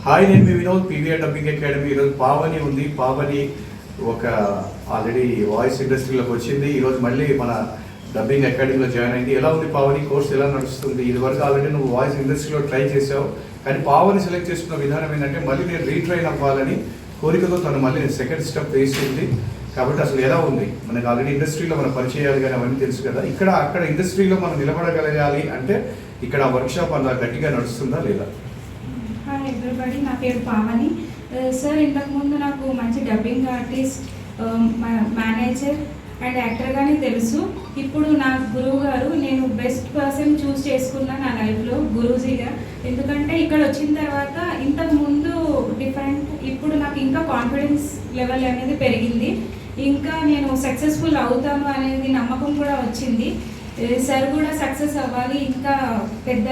Hi, నేను మీ Vinod, PVR dubbing academy. ఈరోజు పావని ఉంది. పావని ఒక ఆల్రెడీ వాయిస్ ఇండస్ట్రీలోకి వచ్చింది. ఈరోజు మళ్ళీ మన డబ్బింగ్ అకాడమీలో జాయిన్ అయింది. ఎలా ఉంది పావని? కోర్స్ ఎలా నడుస్తుంది? ఇదివరకు ఆల్రెడీ నువ్వు వాయిస్ ఇండస్ట్రీలో ట్రై చేసావు, కానీ పావని సెలెక్ట్ చేసుకున్న విధానం ఏంటంటే మళ్ళీ నేను రీట్రైన్ అవ్వాలని కోరికతో తను మళ్ళీ నేను సెకండ్ స్టెప్ వేసింది. కాబట్టి అసలు ఎలా ఉంది? మనకు ఆల్రెడీ ఇండస్ట్రీలో మనం పరిచయాలు కానీ అవన్నీ తెలుసు కదా. అక్కడ ఇండస్ట్రీలో మనం నిలబడగలగాలి అంటే ఇక్కడ వర్క్షాప్ అలా గట్టిగా నడుస్తుందా లేదా? హాయ్ ఎవ్రీబడి, నా పేరు పావని. సార్, ఇంతకుముందు నాకు మంచి డబ్బింగ్ ఆర్టిస్ట్, మేనేజర్ అండ్ యాక్టర్గానే తెలుసు. ఇప్పుడు నా గురువు గారు, నేను బెస్ట్ పర్సన్ చూస్ చేసుకున్నా నా లైఫ్లో గురూజీగా. ఎందుకంటే ఇక్కడ వచ్చిన తర్వాత ఇంతకుముందు డిఫరెంట్, ఇప్పుడు నాకు ఇంకా కాన్ఫిడెన్స్ లెవెల్ అనేది పెరిగింది. ఇంకా నేను సక్సెస్ఫుల్ అవుతాను అనేది నమ్మకం కూడా వచ్చింది. సార్ కూడా సక్సెస్ అవ్వాలి, ఇంకా పెద్ద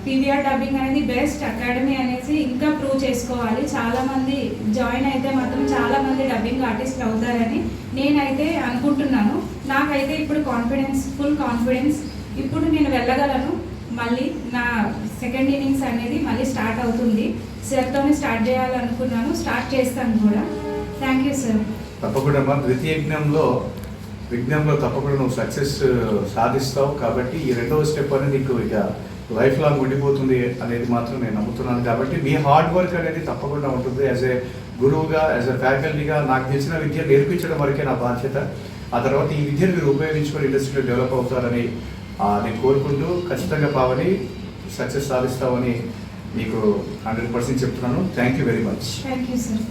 పీవీఆర్ డబ్బింగ్ అనేది బెస్ట్ అకాడమీ అనేసి ఇంకా ప్రూవ్ చేసుకోవాలి. చాలామంది జాయిన్ అయితే మాత్రం చాలామంది డబ్బింగ్ ఆర్టిస్టులు అవుతారని నేనైతే అనుకుంటున్నాను. నాకైతే ఇప్పుడు ఫుల్ కాన్ఫిడెన్స్. ఇప్పుడు నేను వెళ్ళగలను. మళ్ళీ నా సెకండ్ ఇన్నింగ్స్ అనేది మళ్ళీ స్టార్ట్ అవుతుంది. సార్తోనే స్టార్ట్ చేయాలనుకున్నాను, స్టార్ట్ చేస్తాను కూడా. Thank you sir. తప్పకుండా ద్వితీయ విజ్ఞంలో తప్పకుండా నువ్వు సక్సెస్ సాధిస్తావు. కాబట్టి ఈ రెండవ స్టెప్ అనేది నీకు ఇక లైఫ్ లాంగ్ ఉండిపోతుంది అనేది మాత్రం నేను నమ్ముతున్నాను. కాబట్టి మీ హార్డ్ వర్క్ అనేది తప్పకుండా ఉంటుంది. యాజ్ ఏ గురువుగా, యాజ్ ఏ ఫ్యాకల్టీగా నాకు తెలిసిన విద్య నేర్పించడం వరకే నా బాధ్యత. ఆ తర్వాత ఈ విద్యను మీరు ఉపయోగించుకొని ఇండస్ట్రీలో డెవలప్ అవుతారని నేను కోరుకుంటూ, ఖచ్చితంగా పావని సక్సెస్ సాధిస్తామని మీకు 100% చెప్తున్నాను. Thank you very much. Thank you sir.